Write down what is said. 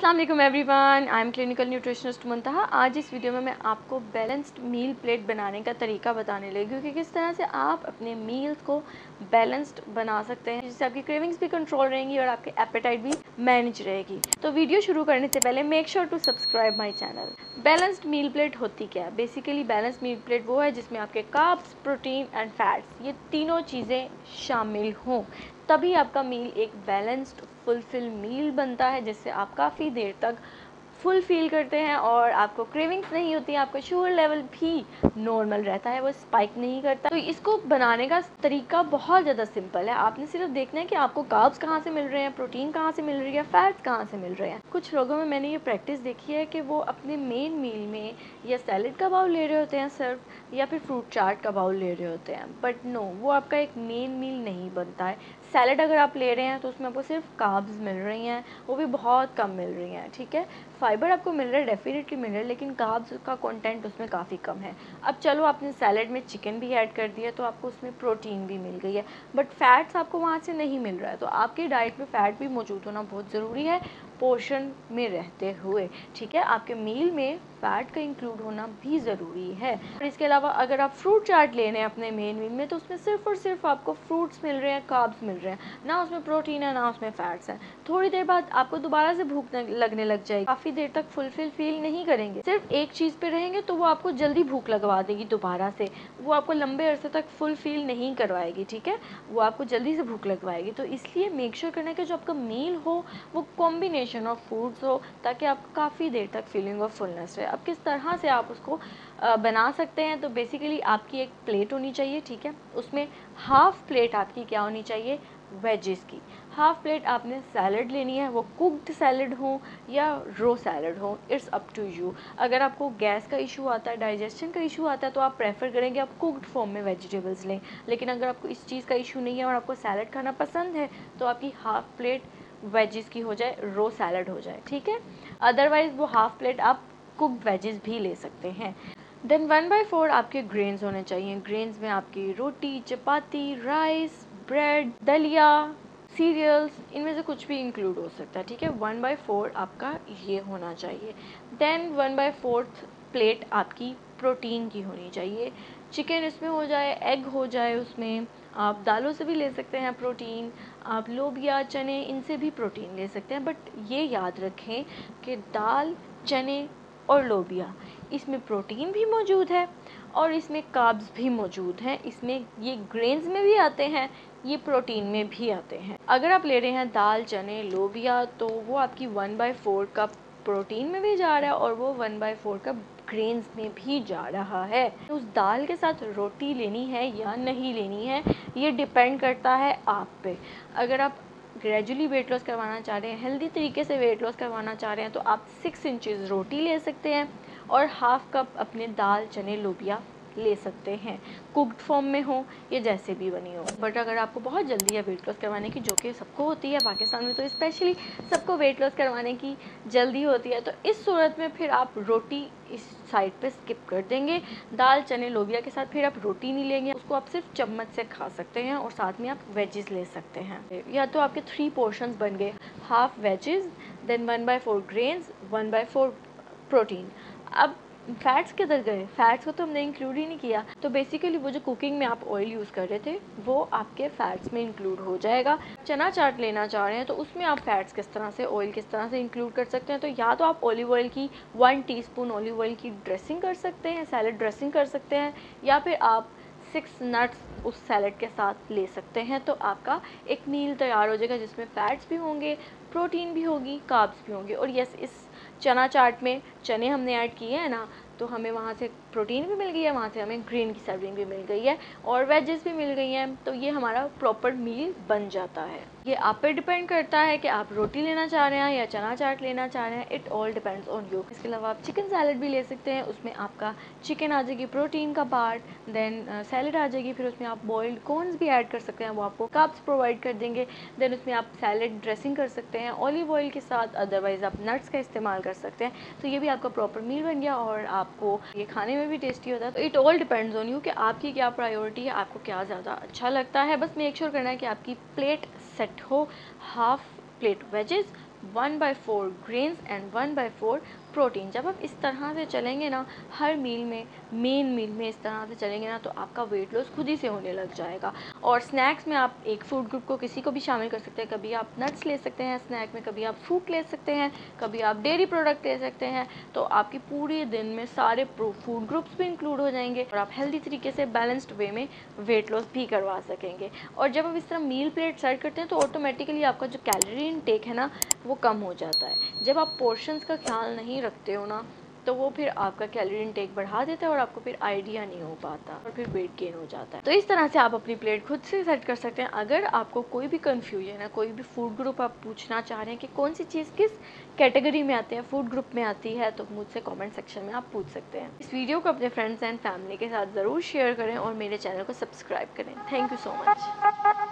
अस्सलाम वालेकुम everyone, I am clinical nutritionist Muntaha. आज इस वीडियो में मैं आपको बैलेंस्ड मील प्लेट बनाने का तरीका बताने लगी हूँ कि किस तरह से आप अपने मील्स को बैलेंस्ड बना सकते हैं, जिससे आपकी क्रेविंग्स भी कंट्रोल रहेंगी और आपकी एपेटाइट भी मैनेज रहेगी। तो वीडियो शुरू करने से पहले make sure to subscribe my channel. Balanced meal plate होती क्या है? बेसिकली बैलेंस्ड मील प्लेट वो है जिसमें आपके कार्ब्स, प्रोटीन एंड फैट्स, ये तीनों चीज़ें शामिल हों, तभी आपका मील एक बैलेंस्ड फुलफिल मील बनता है, जिससे आप काफ़ी देर तक फुल फील करते हैं और आपको क्रेविंग्स नहीं होती है, आपका शुगर लेवल भी नॉर्मल रहता है, वो स्पाइक नहीं करता। तो इसको बनाने का तरीका बहुत ज़्यादा सिंपल है। आपने सिर्फ देखना है कि आपको कार्ब्स कहाँ से मिल रहे हैं, प्रोटीन कहाँ से मिल रही है, फैट्स कहाँ से मिल रहे हैं। कुछ लोगों में मैंने ये प्रैक्टिस देखी है कि वो अपने मेन मील में या सैलड का बाउल ले रहे होते हैं सिर्फ, या फिर फ्रूट चाट का बाउल ले रहे होते हैं, बट नो, वो आपका एक मेन मील नहीं बनता है। सैलड अगर आप ले रहे हैं तो उसमें आपको सिर्फ कार्ब्स मिल रही हैं, वो भी बहुत कम मिल रही हैं, ठीक है। फाइबर आपको मिल रहा है, डेफिनेटली मिल रहा है, लेकिन कार्ब्स का कंटेंट उसमें काफ़ी कम है। अब चलो, आपने सैलड में चिकन भी ऐड कर दिया तो आपको उसमें प्रोटीन भी मिल गई है, बट फैट्स आपको वहाँ से नहीं मिल रहा है। तो आपकी डाइट में फ़ैट भी मौजूद होना बहुत ज़रूरी है पोर्शन में रहते हुए, ठीक है। आपके मील में फ़ैट का इंक्लूड होना भी ज़रूरी है। और इसके अलावा अगर आप फ्रूट चाट ले रहे हैं अपने मेन मील में, तो उसमें सिर्फ और सिर्फ आपको फ्रूट्स मिल रहे हैं, कार्ब्स मिल रहे हैं, ना उसमें प्रोटीन है ना उसमें फैट्स हैं। थोड़ी देर बाद आपको दोबारा से भूख लगने लग जाएगी, काफ़ी देर तक फुलफिल फील नहीं करेंगे। सिर्फ एक चीज़ पे रहेंगे तो वो आपको जल्दी भूख लगवा देगी दोबारा से, वो आपको लंबे अरसे तक फुल फील नहीं करवाएगी, ठीक है, वो आपको जल्दी से भूख लगवाएगी। तो इसलिए मेक श्योर करना है कि जो आपका मील हो वो कॉम्बिनेशन ऑफ फूड्स हो, ताकि आपको काफ़ी देर तक फीलिंग ऑफ फुलनेस रहे। अब किस तरह से आप उसको बना सकते हैं? तो बेसिकली आपकी एक प्लेट होनी चाहिए, ठीक है, उसमें हाफ प्लेट आपकी क्या होनी चाहिए? वेजेस की। हाफ प्लेट आपने सैलड लेनी है, वो कुक्ड सैलड हो या रो सैलड हो, इट्स अप टू यू। अगर आपको गैस का इशू आता है, डाइजेशन का इशू आता है, तो आप प्रेफर करेंगे आप कुक्ड फॉर्म में वेजिटेबल्स लें। लेकिन अगर आपको इस चीज़ का इशू नहीं है और आपको सैलड खाना पसंद है, तो आपकी हाफ प्लेट वेजिस की हो जाए, रो सैलड हो जाए, ठीक है। अदरवाइज वो हाफ प्लेट आप कुक्ड वेजिस भी ले सकते हैं। देन 1/4 आपके ग्रेन्स होने चाहिए। ग्रेन्स में आपकी रोटी, चपाती, राइस, ब्रेड, दलिया, सीरियल्स, इनमें से कुछ भी इंक्लूड हो सकता है, ठीक है। 1/4 आपका ये होना चाहिए। देन 1/4 प्लेट आपकी प्रोटीन की होनी चाहिए। चिकन इसमें हो जाए, एग हो जाए, उसमें आप दालों से भी ले सकते हैं प्रोटीन, आप लोबिया, चने, इनसे भी प्रोटीन ले सकते हैं। बट ये याद रखें कि दाल, चने और लोबिया, इसमें प्रोटीन भी मौजूद है और इसमें कार्ब्स भी मौजूद हैं। इसमें ये ग्रेन्स में भी आते हैं, ये प्रोटीन में भी आते हैं। अगर आप ले रहे हैं दाल, चने, लोबिया, तो वो आपकी 1/4 कप प्रोटीन में भी जा रहा है और वो 1/4 कप ग्रेन्स में भी जा रहा है। उस दाल के साथ रोटी लेनी है या नहीं लेनी है, ये डिपेंड करता है आप पे। अगर आप ग्रेजुअली वेट लॉस करवाना चाह रहे हैं, हेल्दी तरीके से वेट लॉस करवाना चाह रहे हैं, तो आप 6 इंचेस रोटी ले सकते हैं और हाफ कप अपने दाल, चने, लोबिया ले सकते हैं, कुक्ड फॉर्म में हो या जैसे भी बनी हो। बट अगर आपको बहुत जल्दी है वेट लॉस करवाने की, जो कि सबको होती है, पाकिस्तान में तो स्पेशली सबको वेट लॉस करवाने की जल्दी होती है, तो इस सूरत में फिर आप रोटी इस साइड पे स्किप कर देंगे। दाल, चने, लोबिया के साथ फिर आप रोटी नहीं लेंगे, उसको आप सिर्फ चम्मच से खा सकते हैं और साथ में आप वेजेस ले सकते हैं। या तो आपके 3 पोर्शंस बन गए, half veggies, then 1/4 grains, 1/4 protein. अब फैट्स किधर गए? फैट्स को तो हमने इंक्लूड ही नहीं किया। तो बेसिकली वो जो कुकिंग में आप ऑयल यूज़ कर रहे थे, वो आपके फैट्स में इंक्लूड हो जाएगा। चना चाट लेना चाह रहे हैं तो उसमें आप फैट्स किस तरह से, ऑयल किस तरह से इंक्लूड कर सकते हैं? तो या तो आप ऑलिव ऑयल की 1 टीस्पून ऑलिव ऑयल की ड्रेसिंग कर सकते हैं, सैलड ड्रेसिंग कर सकते हैं, या फिर आप 6 नट्स उस सैलड के साथ ले सकते हैं। तो आपका एक मील तैयार हो जाएगा जिसमें फैट्स भी होंगे, प्रोटीन भी होगी, कार्ब्स भी होंगे। और यस, इस चना चाट में चने हमने ऐड किए हैं ना, तो हमें वहाँ से प्रोटीन भी मिल गई है, वहाँ से हमें ग्रीन की सर्विंग भी मिल गई है और वेजेस भी मिल गई हैं। तो ये हमारा प्रॉपर मील बन जाता है। ये आप पे डिपेंड करता है कि आप रोटी लेना चाह रहे हैं या चना चाट लेना चाह रहे हैं, it all depends on you. इसके अलावा आप चिकन सैलड भी ले सकते हैं, उसमें आपका चिकन आ जाएगी प्रोटीन का पार्ट, देन सैलड आ जाएगी, फिर उसमें आप बॉइल्ड कॉर्न्स भी ऐड कर सकते हैं, वो आपको कार्ब्स प्रोवाइड कर देंगे। देन उसमें आप सैलड ड्रेसिंग कर सकते हैं ऑलिव ऑयल के साथ, अदरवाइज आप नट्स का इस्तेमाल कर सकते हैं। तो ये भी आपका प्रॉपर मील बन गया और आपको ये खाने में भी टेस्टी होता है। तो it all depends on you कि आपकी क्या प्रायोरिटी है, आपको क्या ज़्यादा अच्छा लगता है। बस मेक श्योर करना है कि आपकी प्लेट सेट हो, half plate wages, 1/4 grains and 1/4 protein. जब आप इस तरह से चलेंगे ना हर मील में, मेन मील में इस तरह से चलेंगे ना, तो आपका वेट लॉस खुद ही से होने लग जाएगा। और स्नैक्स में आप एक फूड ग्रुप को किसी को भी शामिल कर सकते हैं। कभी आप नट्स ले सकते हैं स्नैक में, कभी आप फ्रूट ले सकते हैं, कभी आप डेयरी प्रोडक्ट ले सकते हैं। तो आपकी पूरे दिन में सारे फूड ग्रुप्स भी इंक्लूड हो जाएंगे और आप हेल्दी तरीके से बैलेंस्ड वे में वेट लॉस भी करवा सकेंगे। और जब आप इस तरह मील प्लेट सेट करते हैं तो ऑटोमेटिकली आपका जो कैलोरी इनटेक है ना वो कम हो जाता है। जब आप पोर्शंस का ख्याल नहीं रखते हो ना तो वो फिर आपका कैलोरी इनटेक बढ़ा देता है और आपको फिर आइडिया नहीं हो पाता और फिर वेट गेन हो जाता है। तो इस तरह से आप अपनी प्लेट खुद से सेट कर सकते हैं। अगर आपको कोई भी कंफ्यूजन है, कोई भी फूड ग्रुप आप पूछना चाह रहे हैं कि कौन सी चीज़ किस कैटेगरी में आती है, फूड ग्रुप में आती है, तो मुझसे कमेंट सेक्शन में आप पूछ सकते हैं। इस वीडियो को अपने फ्रेंड्स एंड फैमिली के साथ ज़रूर शेयर करें और मेरे चैनल को सब्सक्राइब करें। Thank you so much.